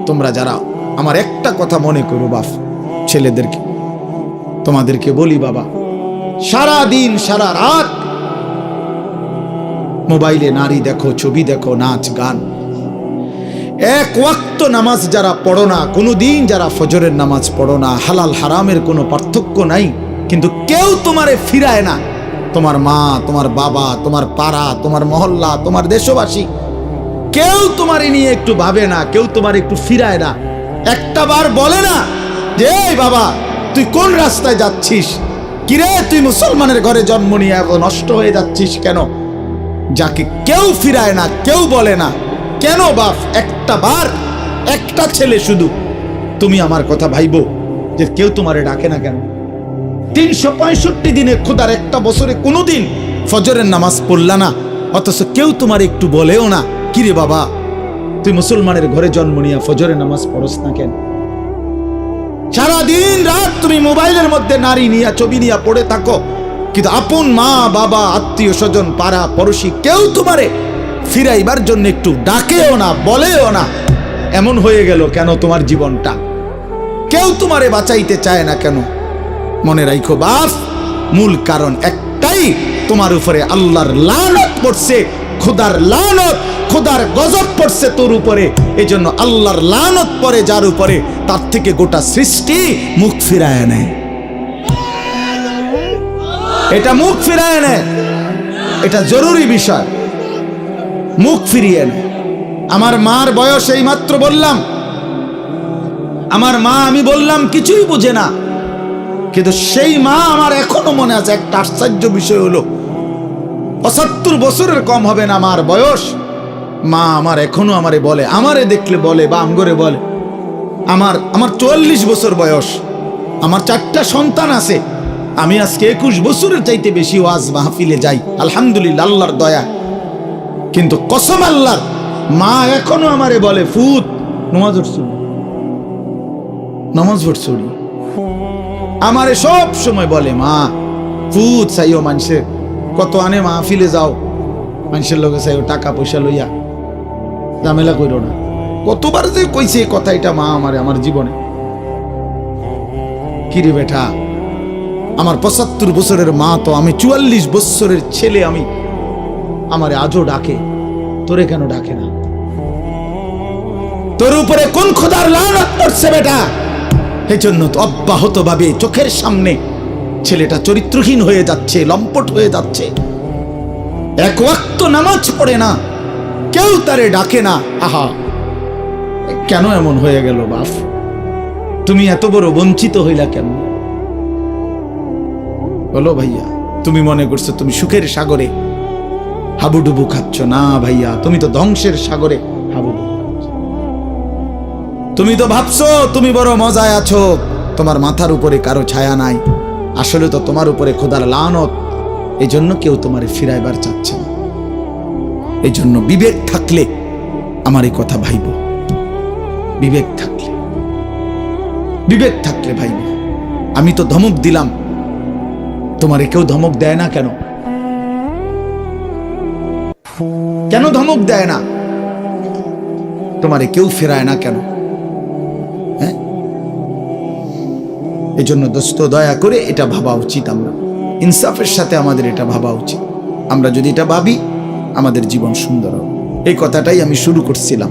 তোমরা যারা আমার একটা কথা মনে করো বাপ, ছেলেদেরকে তোমাদেরকে বলি বাবা, সারা দিন সারা রাত মোবাইলে নারী দেখো, ছবি দেখো, নাচ গান, এক ওয়াক্ত নামাজ যারা পড়ো না, কোনোদিন যারা ফজরের নামাজ পড়ো না, হালাল হারামের কোনো পার্থক্য নাই, কিন্তু কেউ তোমারে ফিরায় না। তোমার মা, তোমার বাবা, তোমার পাড়া, তোমার মহল্লা, তোমার দেশবাসী, কেউ তোমারে নিয়ে একটু ভাবে না, কেউ তোমার একটু ফিরায় না। একটা বার বলে না যে এই বাবা তুই কোন রাস্তায় যাচ্ছিস, কিরে তুই মুসলমানের ঘরে জন্ম নিয়ে এত নষ্ট হয়ে যাচ্ছিস কেন? যাকে কেউ ফিরায় না, কেউ বলে না, কেন বাপ? একটা বার, একটা ছেলে শুধু তুমি আমার কথা ভাইবো যে কেউ তোমারে ডাকে না কেন? 365 দিনে খোদার একটা বছরে কোনোদিন ফজরের নামাজ পড়লা না, অথচ কেউ তোমার একটু বলেও না কিরে বাবা তুই মুসলমানের ঘরে জন্ম নিয়ে ফজরের নামাজ পড়স না কেন? সারাদিন রাত তুমি মোবাইলের মধ্যে নারী নিয়ে, ছবি নিয়ে পড়ে থাকো, কিন্তু আপন মা বাবা, আত্মীয় স্বজন, পাড়া পড়োশি কেউ তোমারে ফিরাইবার জন্য একটু ডাকেও না, বলেও না। এমন হয়ে গেল কেন তোমার জীবনটা? কেউ তোমারে বাঁচাইতে চায় না কেন? মনে রাখো বাপ, মূল কারণ একটাই, তোমার উপরে আল্লাহর লানত পড়ছে, খোদার লানত, খোদার গজব পড়ছে তোর উপরে। এই জন্য আল্লাহর লানত পড়ে যার উপরে, তার থেকে গোটা সৃষ্টি মুখ ফিরায় নেয়। এটা মুখ ফিরায় নেয়, এটা জরুরি বিষয়, মুখ ফিরিয়ে নেয়। আমার মার বয়স এই মাত্র বললাম, আমার মা, আমি বললাম কিছুই বুঝে না, কিন্তু সেই মা আমার এখনো মনে আছে। একটা আশ্চর্য বিষয় হলো 75 বছরের কম হবে না মার বয়স। মা আমার এখনো আমারে বলে, আমারে দেখলে বলে বা আমগরে বলে, আমার 44 বছর বয়স, আমার 4টা সন্তান আছে, আমি আজকে 21 বছরের চাইতে বেশি ওয়াজ মাহফিলে যাই, আলহামদুলিল্লাহ আল্লাহর দয়া। কিন্তু কসম আল্লাহর, মা এখনো আমারে বলে ফুত নামাজ পড়ছুনি, নামাজ পড়ছুনি। আমারে সব সময় বলে মা ফুত চাইও, মানুষের কত আনে মাহফিলে যাও, মানুষের লোকে চাইও টাকা পয়সা লইয়া, ঝামেলা করো না। কতবার যে কইছে এই কথা, এটা মা আমারে আমার জীবনে। কিরে বেটা, আমার 75 বছরের মা তো, আমি 44 বছরের ছেলে, আমি আমারে আজও ডাকে, তোরে কেন ডাকে না? তোর উপরে কোন খোদার লানত পড়ছে বেটা? এই জন্য তো অব্যাহত ভাবে চোখের সামনে ছেলেটা চরিত্রহীন হয়ে যাচ্ছে, লম্পট হয়ে যাচ্ছে, এক ওয়াক্ত নামাজ পড়ে না, কেউ তারে ডাকে না। আহা, কেন এমন হয়ে গেল বাপ? তুমি এত বড় বঞ্চিত হইলা কেন? বলো ভাইয়া, তুমি মনে করছো তুমি সুখের সাগরে হাবুডুবু খাচ্ছ? না ভাইয়া, তুমি তো ধ্বংসের সাগরে হাবুডুবু খাচ্ছ। তুমি তো ভাবছো তুমি বড় মজায় আছো, তোমার মাথার উপরে কারো ছায়া নাই, আসলে তো তোমার উপরে খোদার লানত। এই জন্য কেউ তোমারে ফিরাইবার চাচ্ছে না। এই জন্য বিবেক থাকলে আমার এই কথা ভাইব, বিবেক থাকলে, বিবেক থাকলে ভাইব। আমি তো ধমক দিলাম, তোমারে কেউ ধমক দেয় না কেন? কেন ধমক দেয় না? তোমারে কেউ ফেরায় না কেন? হ্যাঁ, এই জন্য দোস্ত দয়া করে এটা ভাবা উচিত, আমরা ইনসাফের সাথে আমাদের এটা ভাবা উচিত। আমরা যদি এটা ভাবি, আমাদের জীবন সুন্দর হবে। এই কথাটাই আমি শুরু করছিলাম।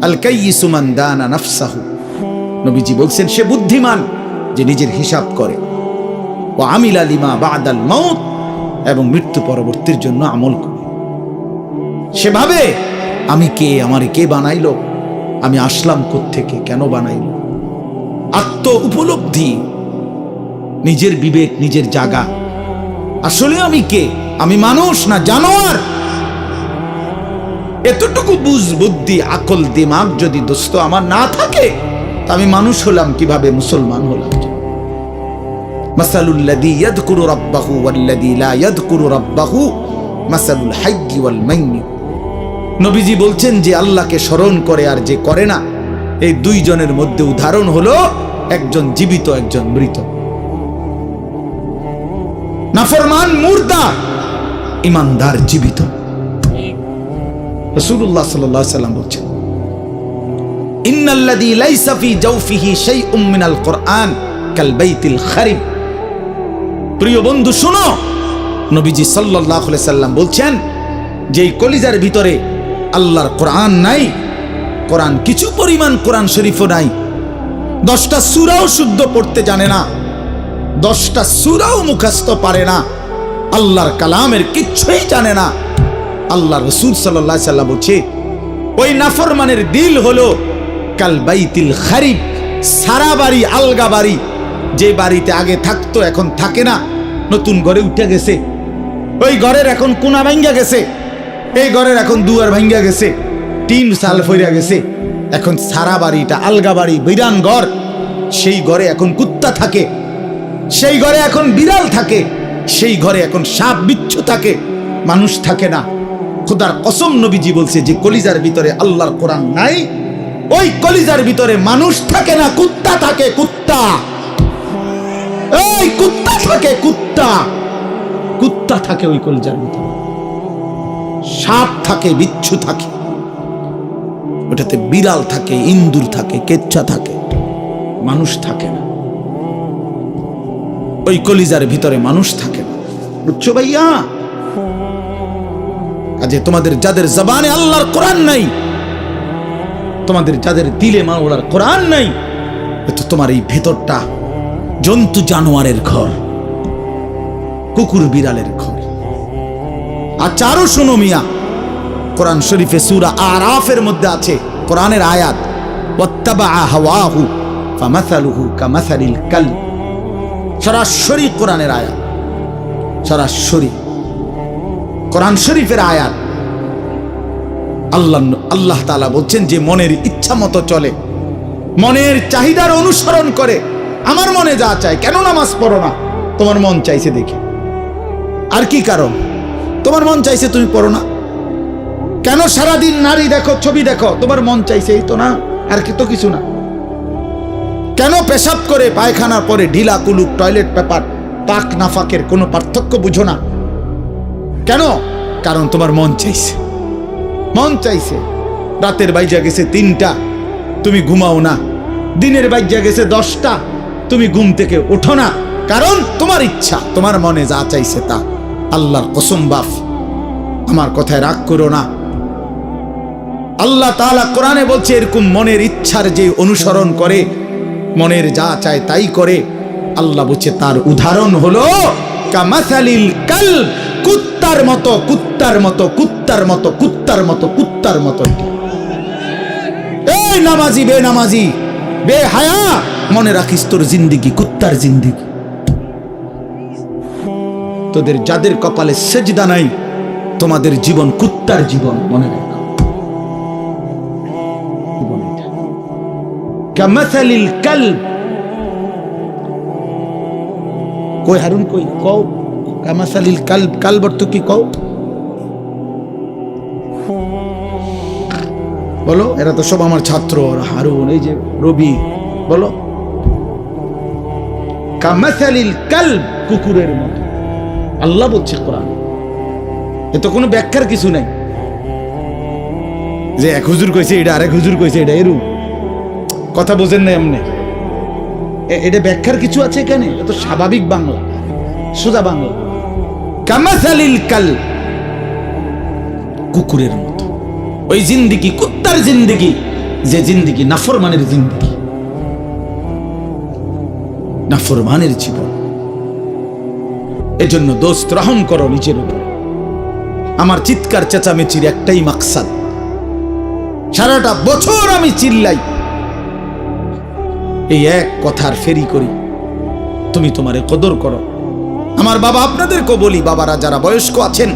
আল কাইয়িসু মান দানা নাফসাহু, নবীজি বলছেন সে বুদ্ধিমান যে নিজের হিসাব করে, ও আমিলা লিমা বাদাল মাউত, এবং মৃত্যু পরবর্তীর জন্য আমল করে। সেভাবে আমি কে, আমারে কে বানাইলো, আমি আসলাম কোত্থেকে, কেন বানাইলো, আত্ম উপলব্ধি, নিজের বিবেক, নিজের জাগা। আসলে আমি কে? আমি মানুষ না জানোয়ার? এতটুকু বুঝ, বুদ্ধি, আকল, দিমাগ যদি দোস্ত আমার না থাকে, তা আমি মানুষ হলাম কিভাবে, মুসলমান হলাম? মাসালুল্লাযী ইয়াযকুরু রাব্বাহু ওয়াল্লাযী লা ইয়াযকুরু রাব্বাহু মাসালুল হাইয়্যি ওয়াল মাইয়্যিত। নবীজি বলছেন যে আল্লাহকে স্মরণ করে আর যে করে না, এই দুইজনের মধ্যে উদাহরণ হলো একজন জীবিত, একজন মৃত। নাফরমান মুর্দা, ইমানদার জীবিত। রাসূলুল্লাহ সাল্লাল্লাহু আলাইহি ওয়াসাল্লাম বলছেন ইন্নাল্লাযী লাইসা ফী জাওফিহি শাইউম মিনাল কুরআন কাল বাইতিল খারিব। প্রিয় বন্ধু শোনো, নবীজি সাল্লাল্লাহু আলাইহি সাল্লাম বলছেন যে এই কলিজার ভিতরে আল্লাহর কোরআন নাই, কোরআন কিছু পরিমাণ কোরআন শরীফও নাই, 10টা সূরাও শুদ্ধ পড়তে জানে না, 10টা সূরাও মুখস্থ পারে না, আল্লাহর কালামের কিচ্ছুই জানে না। আল্লাহ রাসূল সাল্লাল্লাহু আলাইহি সাল্লাম বলছে ওই নাফরমানের দিল হলো কাল বাইতিল খারিব, সারা বাড়ি, আলগা বাড়ি, যে বাড়িতে আগে থাকতো এখন থাকে না, নতুন ঘরে উঠে গেছে, ওই ঘরের এখন কোনা ভাঙ্গা গেছে, এই ঘরের এখন দুয়ার ভাঙ্গা গেছে, টিন সাল ফইরা গেছে, এখন সারা বাড়িটা আলগা বাড়ি, বিরান ঘর, সেই ঘরে এখন কুত্তা থাকে, সেই ঘরে এখন বিড়াল থাকে, সেই ঘরে এখন সাপ বিচ্ছু থাকে, মানুষ থাকে না। খোদার কসম নবীজি বলছে যে কলিজার ভিতরে আল্লাহর কোরআন নাই, ওই কলিজার ভিতরে মানুষ থাকে না, কুত্তা থাকে, কুত্তা, এই কুত্তা থাকে, কুত্তা, কুত্তা থাকে ওই কলিজার ভিতরে, সাপ থাকে, বিচ্ছু থাকে, ওটাতে বিড়াল থাকে, ইন্দুর থাকে, কেচ্ছা থাকে, মানুষ থাকে না, ওই কলিজার ভিতরে মানুষ থাকে না। বুঝছো ভাইয়া? কাজে তোমাদের যাদের জবানে আল্লাহর কোরআন নাই, তোমাদের যাদের দিলে মাওলার কোরআন নাই, তো তোমার এই ভেতরটা জন্তু জানোয়ারের ঘর, কুকুর বিড়ালের ঘর। আচ্ছা আরো শোনো মিয়া, কোরআন শরীফে সূরা আরাফের মধ্যে আছে কোরআনের আয়াত, ওয়াত্তাবা হাওয়াহু ফামাসালুহু কামাসালিল কালব। সরাসরি কোরআনের আয়াত, সরাসরি কোরআন শরীফের আয়াত। আল্লাহ তাআলা বলছেন যে মনের ইচ্ছা মতো চলে, মনের চাহিদার অনুসরণ করে, আমার মনে যা চায়। কেন নামাজ পড়ো না? তোমার মন চাইছে দেখে। আর কি কারণ? তোমার মন চাইছে তুমি পড়ো না। কেন সারাদিন নারী দেখো, ছবি দেখো? তোমার মন চাইছে, এই তো না, আর কি তো কিছু না। কেন পেশাব করে পায়খানার পরে ঢিলা কুলুক টয়লেট পেপার, পাক নাফাকের কোনো পার্থক্য বুঝো না? কেন? কারণ তোমার মন চাইছে, মন চাইছে। রাতের বাইজা গেছে 3টা, তুমি ঘুমাও না। দিনের বাইজা গেছে 10টা, তুমি ঘুম থেকে ওঠো না। কারণ তোমার ইচ্ছা, তোমার মনে যা চাইছে তা। আল্লাহর কসম বাপ, আমার কথায় রাগ করো না। আল্লাহ তাআলা কোরআনে বলছে এরকম মনের ইচ্ছার যে অনুসরণ করে, মনের যা চায় তাই করে, আল্লাহ বলছে তার উদাহরণ হলো কামাসালিল কালব, কুত্তার মতো, কুত্তার মতো, কুত্তার মতো, কুত্তার মতো, কুত্তার মতো। এই নামাজি বেনামাজি বেহায়া, মনে রাখিস তোর জিন্দেগি কুত্তার জিন্দেগি। তোদের যাদের কপালে সেজদা নাই, তোমাদের জীবন কুত্তার জীবন, মনে রাখো। কামাসালিল কালব, কই হারুন কই কও কামাসালিল কালব, কালব অর্থ কি কও বলো? এরা তো সব আমার ছাত্র, হারুন, এই যে রবি, বলো। কামাসালিল কালব, কুকুরের মতো আল্লাহ বলছে কোরআন। এ তো কোনো ব্যাখ্যার কিছু নাই যে এক হুজুর কইছে এটা, আরেক হুজুর কইছে এটা, এরকম কথা বোঝেন না এমনি। এটা ব্যাখ্যার কিছু আছে এখানে? এটা তো স্বাভাবিক বাংলা, সোজা বাংলা। কামাসালিল কালব, কুকুরের মতো। ওই জিন্দেগি কুত্তার জিন্দেগি, যে জিন্দেগি নাফরমানের জিন্দেগি, নাফরমানের জীবন। এজন্য দোস্ত রহম করো নিজের উপর। আমার চিৎকার চেঁচামেচির একটাই মাকসাদ, সারাটা বছর আমি চিল্লাই, এই এক কথার ফেরি করি, তুমি তোমারে কদর করো। আমার বাবা, আপনাদেরকে বলি, বাবারা যারা বয়স্ক আছেন,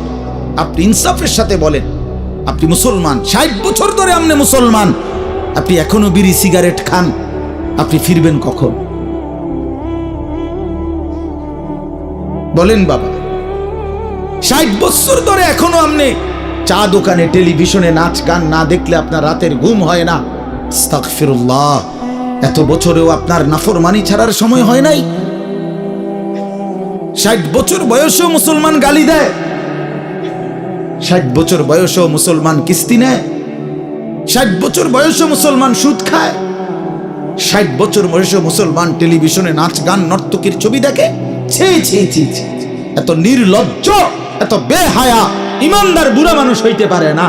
আপনি ইনসাফের সাথে বলেন, আপনি মুসলমান, 60 বছর ধরে আপনি মুসলমান, আপনি এখনো বিড়ি সিগারেট খান, আপনি ফিরবেন কখন? বলেন বাবা। 60 বছর ধরে এখনো আপনি চা দোকানে, টেলিভিশনে নাচ গান না দেখলে আপনার রাতের ঘুম হয় না। আস্তাগফিরুল্লাহ, এত বছরেও আপনার নাফরমানি ছাড়ার সময় হয় নাই? 60 বছর বয়সেও মুসলমান গালি দেয়, 60 বছর বয়সেও মুসলমান কিস্তি নেয়। 60 বছর বয়সে মুসলমান সুদ খায়, 60 বছর বয়সে মুসলমান টেলিভিশনে নাচ গান নর্তকীর ছবি দেখে। ছি ছি ছি ছি, এত নির্লজ্জ, এত বেহায়া ইমানদার বুড়া মানুষ হইতে পারে না।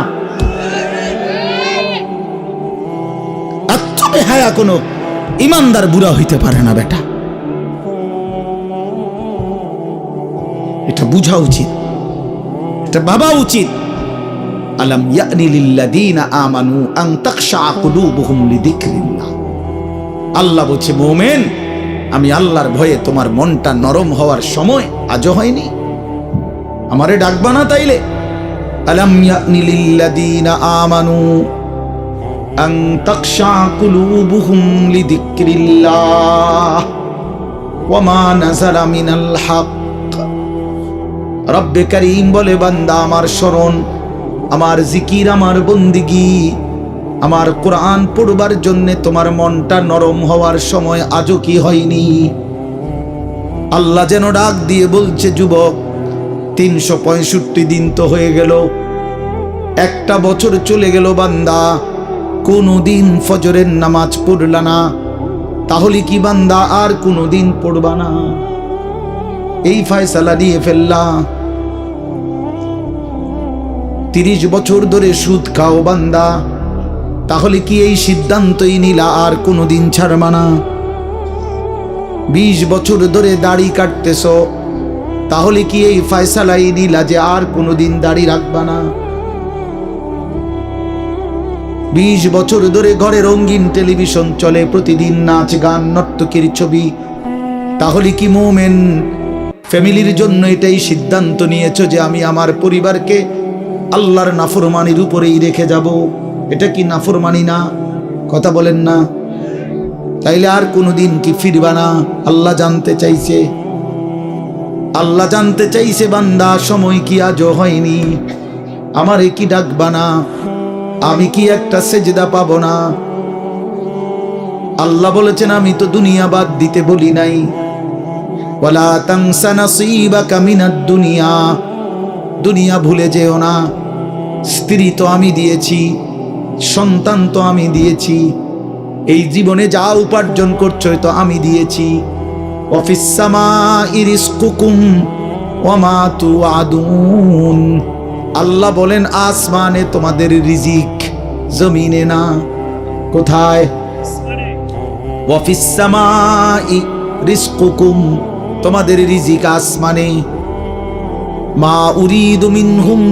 এত বেহায়া কোনো ইমানদার বুড়া হইতে পারে না বেটা। এটা বুঝা উচিত, এটা ভাবা উচিত। আলাম ইয়ানি লিল্লাযীনা আমানু আন তাখশা কুলুবুহুম লিযিকরিল্লাহ। আল্লাহ বলছে, মুমিন, আমি আল্লাহর ভয়ে তোমার মনটা নরম হওয়ার সময় আজও হয়নি? আমারে ডাকবা না তাইলে? আলাম ইয়ানি লিল্লাযীনা আমানু আন তাখশা কুলুবুহুম লিযিকরিল্লাহ ওয়া মা নাযালা মিনাল হক। রব্বে করিম বলে, বান্দা আমার স্মরণ, আমার জিকির, আমার বন্দিগি, আমার কোরআন পড়বার জন্য তোমার মনটা নরম হওয়ার সময় আজও কি হয়নি? আল্লাহ যেন ডাক দিয়ে বলছে, যুবক, 365 দিন তো হয়ে গেল, একটা বছর চলে গেল, বান্দা কোনদিন ফজরের নামাজ পড়লা না, তাহলে কি বান্দা আর কোনদিন পড়বা না? এই ফয়সালা দিয়ে ফেললা। 30 বছর ধরে সুদ খাও বান্দা, তাহলে কি এই সিদ্ধান্তই নিলা আর কোনদিন ছাড়বা না? 20 বছর ধরে দাড়ি কাটতেছ, তাহলে কি এই ফয়সালাই নিলা যে আর কোনদিন দাড়ি রাখবা না? 20 বছর ধরে ঘরে রঙিন টেলিভিশন চলে, প্রতিদিন নাচ গান নর্তকীর ছবি, তাহলে কি মুমিন ফ্যামিলির জন্য এটাই সিদ্ধান্ত নিয়েছো যে আমি আমার পরিবারকে আল্লাহর নাফরমানির উপরেই রেখে যাব? এটা কি নাফরমানি না? কথা বলেন না? তাইলে আর কোনদিন কি ফিরবা না? আল্লাহ জানতে চাইছে, আল্লাহ জানতে চাইছে, বান্দা সময় কি আজও হয়নি? আমারে কি ডাকবা না? আমি কি একটা সেজদা পাবো না? আল্লাহ বলেছেন, আমি তো দুনিয়া বাদ দিতে বলি নাই। ওয়ালা তানসা নাসীবাকা মিনাদ দুনিয়া, দুনিয়া ভুলে যেও না। স্ত্রী তো আমি দিয়েছি, সন্তান তো আমি দিয়েছি, এই জীবনে যা উপার্জন করছো তো আমি দিয়েছি। ওয়াফিস সামাই রিজকুকুম ওয়া মা তুআদুন। আল্লাহ বলেন, আসমানে তোমাদের রিজিক, জমিনে না। কোথায়? ওয়াফিস সামাই রিজকুকুম, তোমাদের রিজিক আসমানে। মা উরিদু মিনহুম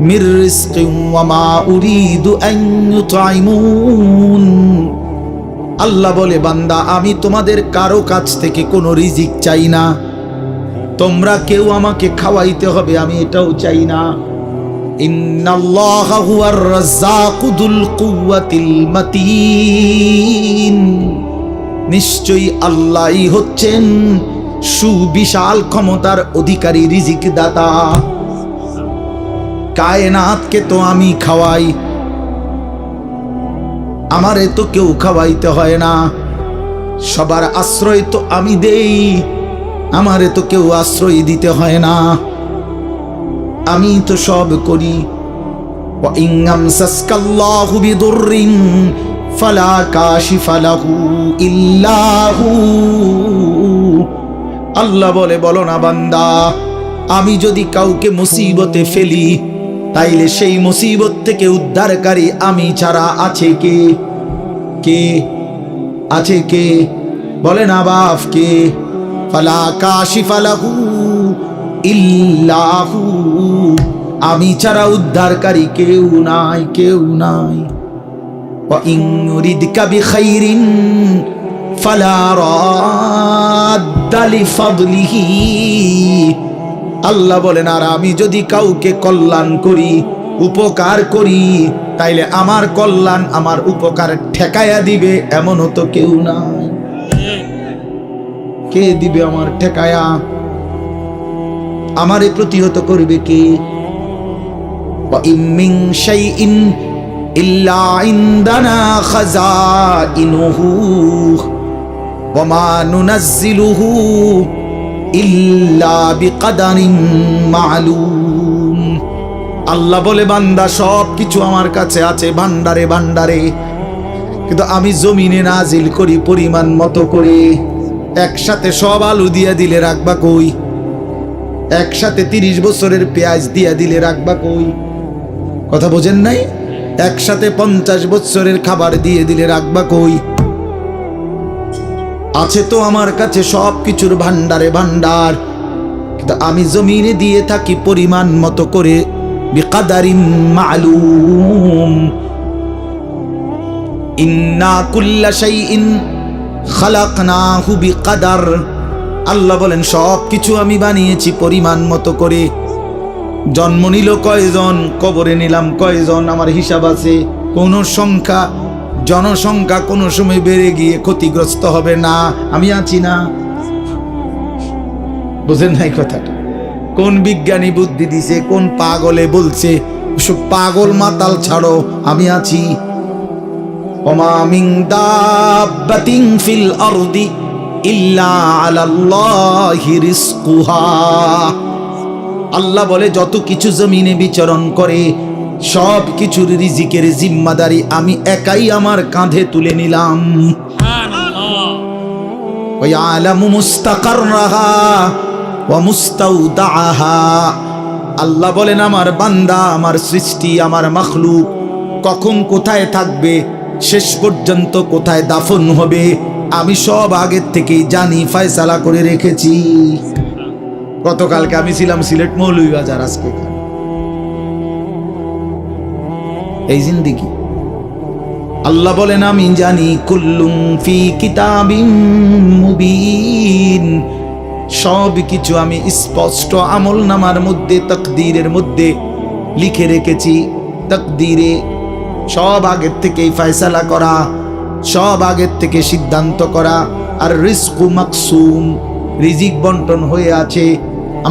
মির রিজকিন ওয়া মা উরিদু আন ইউতঈমুন। আল্লাহ বলে, বান্দা আমি তোমাদের কারো কাছ থেকে কোনো রিজিক চাই না, তোমরা কেউ আমাকে খাওয়াইতে হবে আমি এটাও চাই না। ইন্নাল্লাহা হুয়ার রাজ্জাকু যুল কুওয়াতিল মাতিন। নিশ্চয়ই আল্লাহই হচ্ছেন সুবিশাল ক্ষমতার অধিকারী, রিজিক দাতা। কায়নাতকে তো আমি খাওয়াই, আমারে তো কেউ খাওয়াইতে হয় না। সবার আশ্রয় তো আমি দেই, আমারে তো কেউ আশ্রয় দিতে হয় না, আমি তো সব করি। ওয়া ইন আমসাসকাল্লাহু বিদুররিন ফালা কাশিফা লাহু ইল্লা হু। আল্লাহ বলে, বলো না বান্দা, আমি যদি কাউকে মুসিবতে ফেলি, তাইলে সেই মুসিবত থেকে উদ্ধারকারী আমি ছাড়া আছে কে? কে আছে? কে বলে না বাপ? কে? ফালা কাশিফা লাহু ইল্লা হু। আমি ছাড়া উদ্ধারকারী কেউ নাই, কেউ নাই। ওয়া ইন ইউরিদকা বিখাইরিন ফালা রাদ্দা লিফাদলিহি। আল্লাহ বলেন, আর আমি যদি কাউকে কল্যাণ করি, উপকার করি, তাইলে আমার কল্যাণ, আমার উপকার ঠেকায়া দিবে এমনও তো কেউ নাই। কে দিবে আমার ঠেকায়া? আমারে প্রতিহত করবে কে? ওয়া ইন মিন শাইইন ইল্লা ইনদানা খাযাইনুহু ওয়া মা নুনাজ্জিলুহু ইল্লা বিকদারিন মা'লুম। আল্লাহ বলে বান্দা সব কিছু আমার কাছে আছে ভান্ডারে ভান্ডারে, কিন্তু আমি জমিনে নাজিল করি পরিমাণ মতো করে। একসাথে সব আলু দিয়ে দিলে রাখবা কই? একসাথে 30 বছরের পেঁয়াজ দিয়ে দিলে রাখবা কই? কথা বোঝেন নাই? একসাথে 50 বছরের খাবার দিয়ে দিলে রাখবা কই? আছে তো আমার কাছে সব কিছুর ভান্ডারে ভান্ডার, কিন্তু আমি জমিনে দিয়ে থাকি পরিমাণ মতো করে, বিকাদারিন মালুম। ইন্না কুল্লা শাইইন খালাকনাহু বিকাদার। আল্লাহ বলেন সব কিছু আমি বানিয়েছি পরিমাণ মতো করে। জন্ম নিল কয়জন, কবরে নিলাম কয়জন, আমার হিসাব আছে। কোন সংখ্যা, জনসংখ্যা কোনো সময় বেড়ে গিয়ে ক্ষতিগ্রস্ত হবে না, আমি আছি না। বুঝেন নাই কথাটা? কোন বিজ্ঞানী বুদ্ধি দিছে, কোন পাগলে বলছে? সব পাগল মাতাল ছাড়ো, আমি আছি। ওমা মিন দাব্বাতিন ফিল আরদি ইল্লা আলাল্লাহি রিজকুহা। আল্লাহ বলে যত কিছু জমিনে বিচরণ করে সব কিছুর রিজিকের জিম্মাদারি আমি একাই আমার কাঁধে তুলে নিলাম। ওয়া ইয়ালামু মুস্তাকাররাহা ওয়া মুস্তাউদাহা। আল্লাহ বলেন আমার বান্দা, আমার সৃষ্টি, আমার মাখলুক কখন কোথায় থাকবে, শেষ পর্যন্ত কোথায় দাফন হবে, আমি সব আগের থেকেই জানি, ফয়সালা করে রেখেছি। গতকালকে আমি ছিলাম সিলেট মৌলভীবাজার, আজকে এই জিন্দেগি। আল্লাহ বলেন আমি জানি, কুল্লুম ফি কিতাবিম মুবিন। সব কিছু আমি স্পষ্ট আমলনামার মধ্যে, তাকদীরের মধ্যে লিখে রেখেছি। তাকদীরে সব আগের থেকেই ফয়সালা করা, সব আগের থেকে সিদ্ধান্ত করা। আর রিজকু মাকসুম, রিজিক বন্টন হয়ে আছে।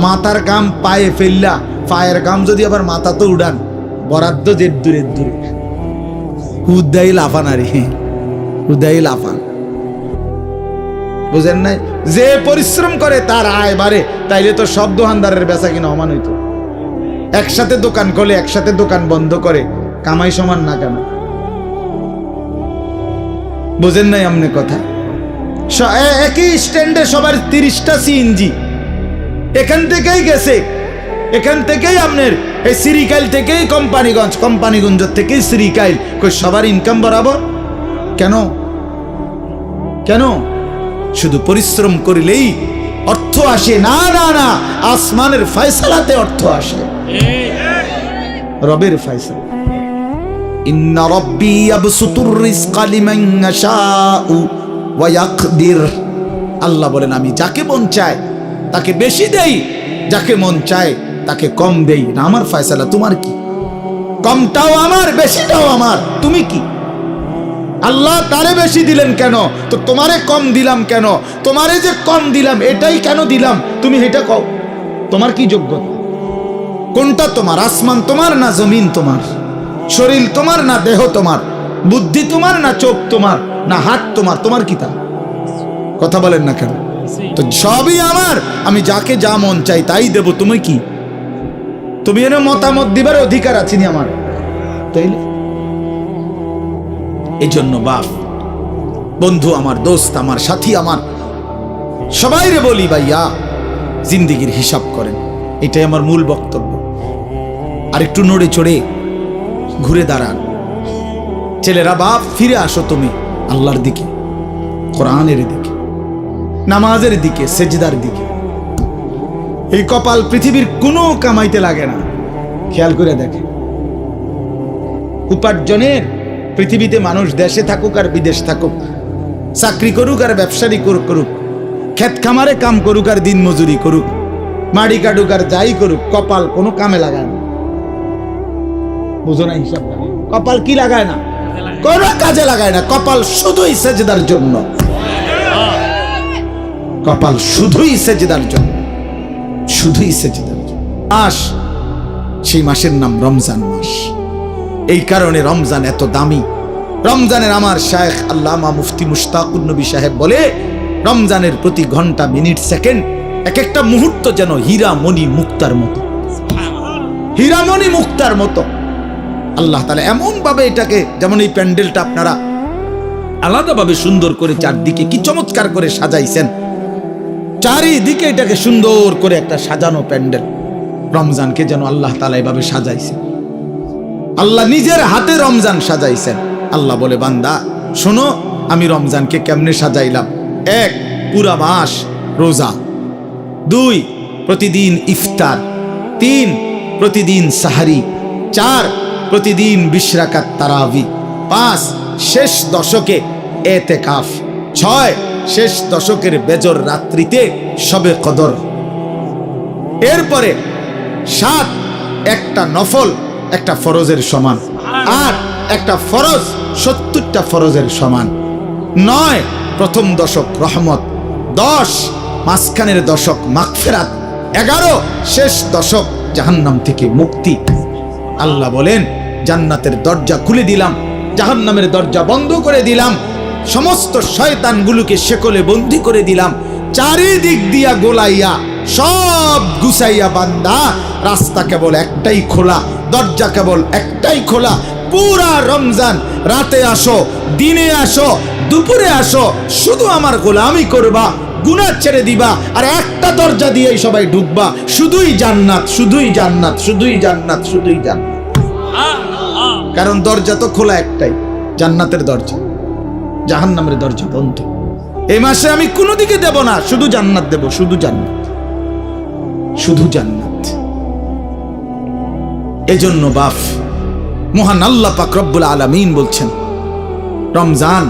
মাথার কাম পায়ে ফেললা, পায়ের কাম যদি আবার মাথা তো উড়ান, বরাদ্দ যে দূরে দূরে হুদাই লাফান। আরে হুদাই লাফান, বুঝেন নাই? যে পরিশ্রম করে তার আয় বাড়ে, তাইলে তো সব দোকানদারের বেচা কিনা সমান হইতো। একসাথে দোকান খোলে, একসাথে দোকান বন্ধ করে, কামাই সমান না কেন? বুঝেন নাই আমনে কথা? একই স্ট্যান্ডে সবার 30টা সিএনজি এখান থেকেই গেছে, এখান থেকেই আপনার এই সিরিকাইল থেকেই কোম্পানিগঞ্জ, কোম্পানিগঞ্জ থেকেই সিরিকাইল, কই সবার ইনকাম বরাবর কেন? কেন? শুধু পরিশ্রম করিলেই অর্থ আসে? না না না, আসমানের ফয়সালাতে অর্থ আসে, রবের ফয়সালা। ইন্না রাব্বি ইয়াবসুতুর রিজকা লিমান ইয়াশাউ ওয়া ইয়াকদির। আল্লাহ বলেন আমি যাকে মন চায় তাকে বেশি দেই, যাকে মন চায় তাকে কম দেই। না আমার ফয়সালা, তোমার কি? কমটাও আমার, বেশিটাও আমার, তুমি কি? আল্লাহ তারে বেশি দিলেন কেন, তো তোমারে কম দিলাম কেন? তোমারে যে কম দিলাম এটাই কেন দিলাম, তুমি এটা কও। তোমার কি যোগ্যতা? কোনটা তোমার? আসমান তোমার না জমিন তোমার? শরীর তোমার না দেহ তোমার? বুদ্ধি তোমার না চোখ তোমার না হাত তোমার? তোমার কি তা? কথা বলেন না কেন? তো সবই আমার, আমি যাকে যা মন চাই তাই দেব। তুমি কি? তুমি এর মতামত দিবার অধিকার আছে নি আমার? তাইলে এই জন্য বাপ, বন্ধু আমার, দোস্ত আমার, সাথী আমার, সবাই রে বলি ভাইয়া জিন্দেগির হিসাব করেন। এটাই আমার মূল বক্তব্য। আর একটু নড়ে চড়ে ঘুরে দাঁড়ান। ছেলেরা বাপ ফিরে আসো তুমি আল্লাহর দিকে, কোরআনের দিকে, নামাজের দিকে, সেজদার দিকে। এই কপাল পৃথিবীর কোনো কামাইতে লাগে না। খেয়াল করে দেখে, উপার্জনের পৃথিবীতে মানুষ দেশে থাকুক আর বিদেশ থাকুক, চাকরি করুক আর ব্যবসায়ী করুক, ক্ষেত খামারে কাম করুক আর দিন মজুরি করুক, মাড়ি কাটুক আর যাই করুক, কপাল কোনো কামে লাগায় না। বুঝো না হিসাবটা? কপাল কি লাগায় না? কোনো কাজে লাগায় না। কপাল শুধুই সেজদার জন্য, কপাল শুধুই সেজদার জন্য, শুধুই সেজদার জন্য। মাস, সেই মাসের নাম রমজান মাস। এই কারণে রমজান এত দামি। রমজানের আমার শায়েখ আল্লামা মুফতি মুশতাকুর নবী সাহেব বলে, রমজানের প্রতি ঘন্টা, মিনিট, সেকেন্ড, এক একটা মুহূর্ত যেন হীরা মণি মুক্তার মতো। হীরামণি মুক্তার মতো। আল্লাহ তাআলা এমন ভাবে এটাকে, যেমন এই প্যান্ডেলটা আপনারা আলাদাভাবে সুন্দর করে চারদিকে কি চমৎকার করে সাজাইছেন, চারিদিকে এটাকে সুন্দর করে একটা সাজানো প্যান্ডেল। রমজানকে যেন আল্লাহ তাআলা এভাবে সাজাইছেন, আল্লাহ নিজের হাতে রমজান সাজাইছেন। আল্লাহ বলে, বান্দা শোনো আমি রমজানকে কেমনে সাজাইলাম। 1, পুরা মাস রোজা। 2, প্রতিদিন ইফতার। 3, প্রতিদিন সাহারি। 4, প্রতিদিন 20 রাকাত তারাবি। 5, শেষ দশকে এতেকাফ। 6, শেষ দশকের বেজর রাত্রিতে শবে কদর। এরপরে 7, একটা নফল একটা ফরজের সমান। 8, একটা ফরজ 70টা ফরজের সমান। 9, প্রথম দশক রহমত। 10, মাঝখানের দশক মাগফিরাত। 11, শেষ দশক জাহান্নাম থেকে মুক্তি। আল্লাহ বলেন, জান্নাতের দরজা খুলে দিলাম, জাহান্নামের দরজা বন্ধ করে দিলাম, সমস্ত শয়তানগুলোকে শেকলে বন্দী করে দিলাম, চারিদিক দিয়া গোলাইয়া সব গুছাইয়া বান্দা রাস্তা কেবল একটাই খোলা, দরজা কেবল একটাই খোলা। পুরা রমজান রাতে আসো, দিনে আসো, দুপুরে আসো, শুধু আমার গোলামি করবা, গুনাহ ছেড়ে দিবা, আর একটা দরজা দিয়েই সবাই ঢুকবা, শুধুই জান্নাত, শুধুই জান্নাত, শুধুই জান্নাত, শুধুই জান্নাত। কারণ দরজা তো খোলা একটাই, জান্নাতের দরজা, জাহান্নামের দরজা বন্ধ। এই মাসে আমি কোনো দিকে দেব না, শুধু জান্নাত দেব, শুধু জান্নাত, শুধু জান্নাত। এজন্য বাপ মহান আল্লাহ পাক রব্বুল আলামিন বলছেন, রমজান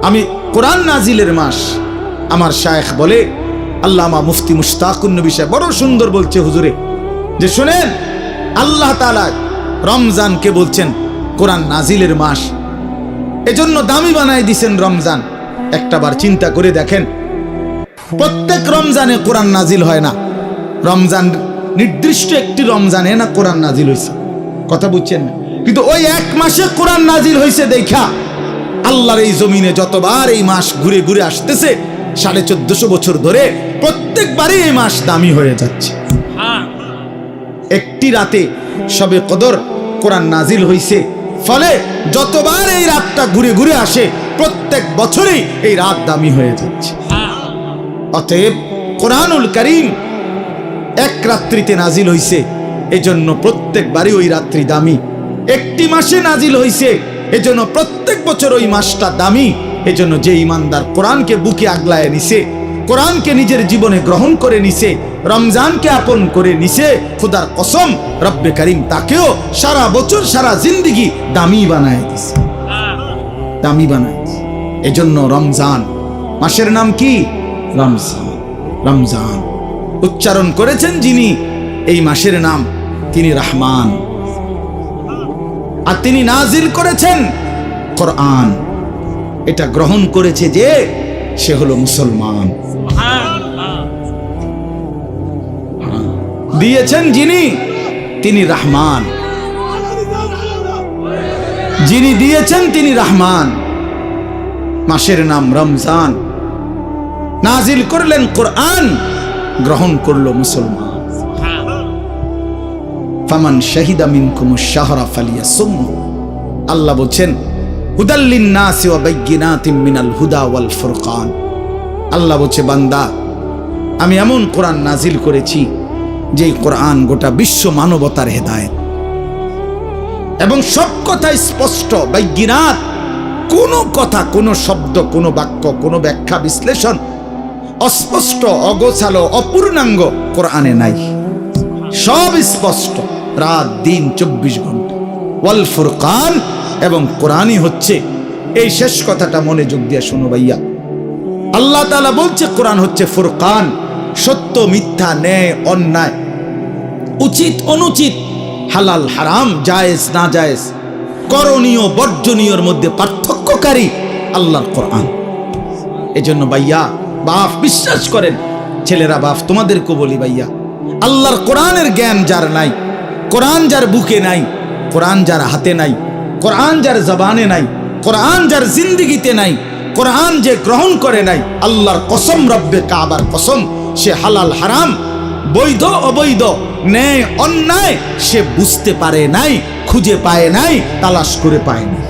আমি কোরআন নাজিলের মাস। আমার শায়েখ বলে, আল্লামা মুফতি মুশতাকুন নবী সাহেব বড় সুন্দর বলছে হুজুরে, যে শুনেন আল্লাহ তাআলা রমজানকে বলছেন কোরআন নাজিলের মাস, এজন্য দামি বানাই দিছেন রমজান। একটাবার চিন্তা করে দেখেন, প্রত্যেক রমজানে কোরআন নাজিল হয় না, রমজান নির্দিষ্ট একটি রমজানে না কোরআন নাজিল হয়েছে, কথা বুঝছেন না? কিন্তু ওই এক মাসে কোরআন নাজিল হয়েছে দেখা আল্লাহর এই জমিনে যতবার এই মাস ঘুরে ঘুরে আসতেছে 1450 বছর ধরে, প্রত্যেকবারই এই মাস দামি হয়ে যাচ্ছে। একটি রাতে শবে কদর কোরআন নাজিল হয়েছে, ফলে যতবার এই রাতটা ঘুরে ঘুরে আসে প্রত্যেক বছরেই এই রাত দামি হয়ে যাচ্ছে। অতএব কোরআনুল কারীম এক রাত্রিতে নাজিল হইছে, এজন্য প্রত্যেকবারই ওই রাত্রি দামি। একটি মাসে নাজিল হইছে, এজন্য প্রত্যেক বছর ওই মাসটা দামি। এজন্য যে ইমানদার কোরআনকে বুকে আগলায় নিছে, কোরআনকে নিজের জীবনে গ্রহণ করে নিছে, রমজানকে আপন করে নিছে, খোদার কসম রব্বে কারীম তাকেও সারা বছর সারা জিন্দেগি দামি বানায় দিছে, দামি বানায় দিছে। এজন্য রমজান মাসের নাম কি? রমজান। রমজান উচ্চারণ করেছেন যিনি এই মাসের নাম, তিনি রহমান, আর তিনি নাজিল করেছেন কোরআন। এটা গ্রহণ করেছে যে সে হলো মুসলমান। দিয়েছেন যিনি, তিনি রহমান, যিনি দিয়েছেন তিনি রহমান। মাসের নাম রমজান, নাজিল করলেন কোরআন, গ্রহণ করলো মুসলমান। ফামান শাহিদা মিনকুমুশ শাহরা ফালিয়াসুমহু। আল্লাহ বলেন হুদাল লিন-নাসি ওয়া বাইয়িনাতিন মিনাল হুদা ওয়াল ফুরকান। আল্লাহ বলছে, বান্দা আমি এমন কোরআন নাজিল করেছি যেই কোরআন গোটা বিশ্ব মানবতার হেদায়েত, এবং সব কথা স্পষ্ট, বাইয়িনাত, কোনো কথা, কোনো শব্দ, কোনো বাক্য, কোনো ব্যাখ্যা বিশ্লেষণ অস্পষ্ট, অগোছালো, অপূর্ণাঙ্গ কোরআনে নাই, সব স্পষ্ট, রাত দিন 24 ঘন্টা। ওয়াল ফুরকান, এবং কোরআনই হচ্ছে, এই শেষ কথাটা মনোযোগ দিয়ে শোনো ভাইয়া, আল্লাহ তাআলা বলছে কোরআন হচ্ছে ফুরকান, সত্য মিথ্যা, ন্যায় অন্যায়, উচিত অনুচিত, হালাল হারাম, জায়েজ না জায়েজ, করণীয় বর্জনীয়র মধ্যে পার্থক্যকারী আল্লাহর কোরআন। এজন্য ভাইয়া বাপ বিশ্বাস করেন, ছেলেরা বাপ তোমাদেরকে বলি ভাইয়া, আল্লাহর কোরআনের জ্ঞান যার নাই, কোরআন যার বুকে নাই, কোরআন যার হাতে নাই, কোরআন যার জবানে নাই, কোরআন যার জিন্দেগিতে নাই, কোরআন যে গ্রহণ করে নাই, আল্লাহর কসম, রব্বে কাবার কসম, সে হালাল হারাম, বৈধ অবৈধ, ন্যায় অন্যায় সে বুঝতে পারে নাই, খুঁজে পায় নাই, তালাশ করে পায়নি।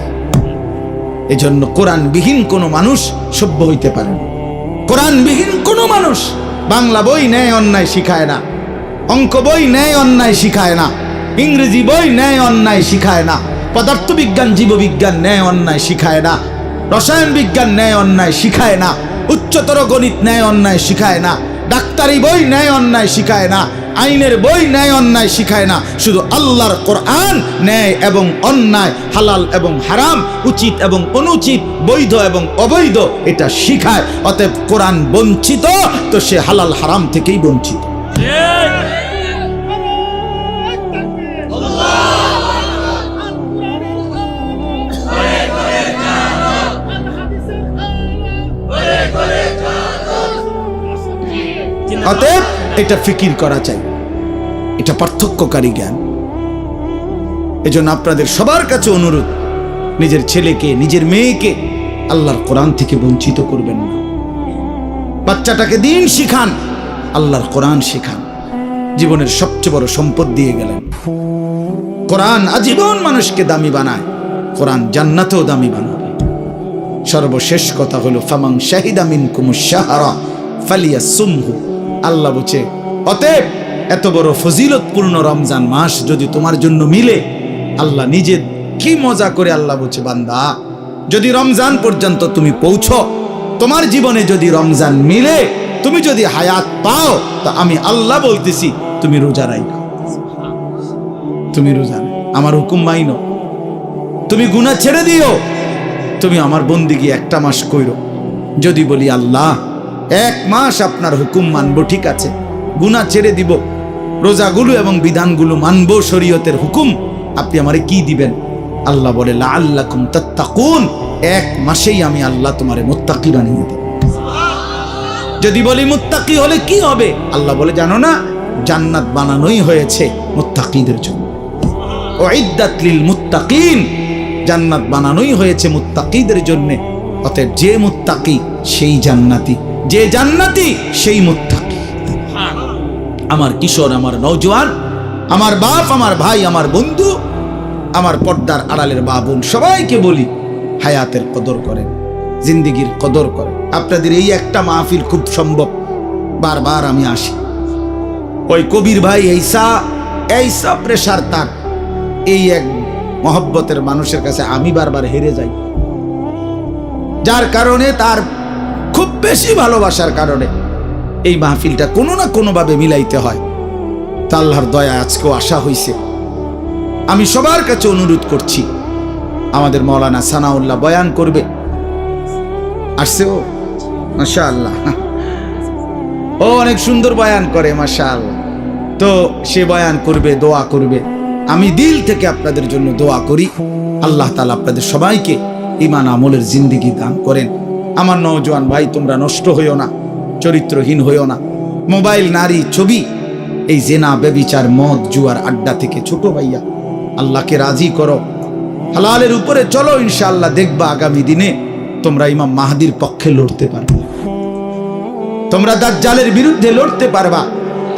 এজন্য কোরআনবিহীন কোনো মানুষ সভ্য হইতে পারে না। কোরআনবিহীন কোনো মানুষ বাংলা বই ন্যায় অন্যায় শিখায় না, অঙ্ক বই ন্যায় অন্যায় শিখায় না, ইংরেজি বই ন্যায় অন্যায় শিখায় না, পদার্থবিজ্ঞান জীববিজ্ঞান ন্যায় অন্যায় শিখায় না, রসায়ন বিজ্ঞান ন্যায় অন্যায় শিখায় না, উচ্চতর গণিত ন্যায় অন্যায় শিখায় না, ডাক্তারি বই ন্যায় অন্যায় শিখায় না, আইনের বই ন্যায় অন্যায় শিখায় না। শুধু আল্লাহর কোরআন ন্যায় এবং অন্যায়, হালাল এবং হারাম, উচিত এবং অনুচিত, বৈধ এবং অবৈধ এটা শিখায়। অতএব কোরআন বঞ্চিত তো সে হালাল হারাম থেকেই বঞ্চিত। অতএব এটা ফিকির করা চাই, এটা পার্থক্যকারী জ্ঞান। এজন্য আপনাদের সবার কাছে অনুরোধ, নিজের ছেলেকে, নিজের মেয়েকে আল্লাহর কোরআন থেকে বঞ্চিত করবেন না। বাচ্চাটাকে দিন শিখান, আল্লাহর কোরআন শিখান। জীবনের সবচেয়ে বড় সম্পদ দিয়ে গেলেন। কোরআন আজীবন মানুষকে দামি বানায়, কোরআন জান্নাতেও দামি বানাবে। সর্বশেষ কথা হলো ফামান শাহিদা মিনকুমুশ শাহরা ফালিয়াসুমহু। আল্লাহ বলছে, অতএব এত বড় ফজিলতপূর্ণ রমজান মাস যদি তোমার জন্য মিলে, আল্লাহ নিজে কি মজা করে আল্লাহ বলছে, বান্দা যদি রমজান পর্যন্ত তুমি পৌঁছো, তোমার জীবনে যদি রমজান মিলে, তুমি যদি হায়াত পাও, তো আমি আল্লাহ বলতেছি তুমি রোজা রাখো, তুমি রোজা আমার হুকুম মাইনো, তুমি গুনাহ ছেড়ে দিও, তুমি আমার বন্দিগি একটা মাস কইরো। যদি বলি আল্লাহ 1 মাস আপনার হুকুম মানবো, ঠিক আছে, গুনাহ ছেড়ে দিব, রোজাগুলো এবং বিধানগুলো মানবো, শরীয়তের হুকুম, আপনি আমারে কি দিবেন? আল্লাহ বলে লাআল্লাকুম তাত্তাকুন, 1 মাসেই আমি আল্লাহ তোমারে মুত্তাকি বানিয়ে দেব। যদি বলি মুত্তাকি হলে কি হবে? আল্লাহ বলে জানো না, জান্নাত বানানোই হয়েছে মুত্তাকিদের জন্য। উইদ্দাত লিল মুত্তাকিন, জান্নাত বানানোই হয়েছে মুত্তাকিদের জন্য। অতএব যে মুত্তাকি সেই জান্নাতি, যে জান্নাতি সেই মুত্তাকি। আমার কিশোর, আমার নওজোয়ান, আমার বাপ, আমার ভাই, আমার বন্ধু, আমার পর্দার আড়ালের মা বোন, সবাইকে বলি হায়াতের কদর করেন, জিন্দেগির কদর করেন। আপনাদের এই একটা মাহফিল খুব সম্ভব, বারবার আমি আসি। ওই কবির ভাই এইসা প্রেশার তার, এই এক মহব্বতের মানুষের কাছে আমি বারবার হেরে যাই, যার কারণে, তার খুব বেশি ভালোবাসার কারণে এই মাহফিলটা কোনো না কোনোভাবে মিলাইতে হয়। তা আল্লাহর দয়া আজকেও আসা হয়েছে। আমি সবার কাছে অনুরোধ করছি, আমাদের মাওলানা সানাউল্লাহ বয়ান করবে, আসছে ও, মাশাআল্লাহ, ও অনেক সুন্দর বয়ান করে, মাশাআল্লাহ। তো সে বয়ান করবে, দোয়া করবে। আমি দিল থেকে আপনাদের জন্য দোয়া করি, আল্লাহ তাআলা আপনাদের সবাইকে ঈমান আমলের জিন্দেগি দান করেন। আমার নওজোয়ান ভাই, তোমরা নষ্ট হইও না, চরিত্রহীন হইও না। মোবাইল, নারী, ছবি, এই জেনা, ব্যভিচার, মদ, জুয়ার আড্ডা থেকে ছোট ভাইয়া আল্লাহকে রাজি করো, হালালের উপরে চলো, ইনশাআল্লাহ দেখবা আগামী দিনে তোমরা ইমাম মাহদির পক্ষে লড়তে পারবে, তোমরা দাজ্জালের বিরুদ্ধে লড়তে পারবা।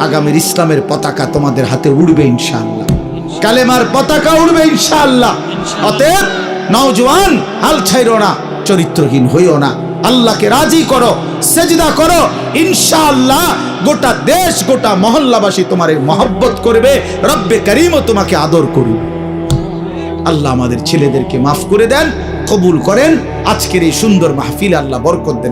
আগামীর ইসলামের পতাকা তোমাদের হাতে উড়বে ইনশাআল্লাহ, কালেমার পতাকা উড়বে ইনশাআল্লাহ। অতএব নওজোয়ান, হাল ছাইরো না, চরিত্রহীন হইও না, আল্লাহকে রাজি করো, সেজদা করো, ইনশাআল্লাহ গোটা দেশ, গোটা মহল্লাবাসী তোমার মহব্বত করবে, রব্বে করিমও তোমাকে আদর করবে। আল্লাহ আমাদের ছেলেদেরকে মাফ করে দেন, কবুল করেন। আজকের এই সুন্দর মাহফিলে আল্লাহ বরকত দেন।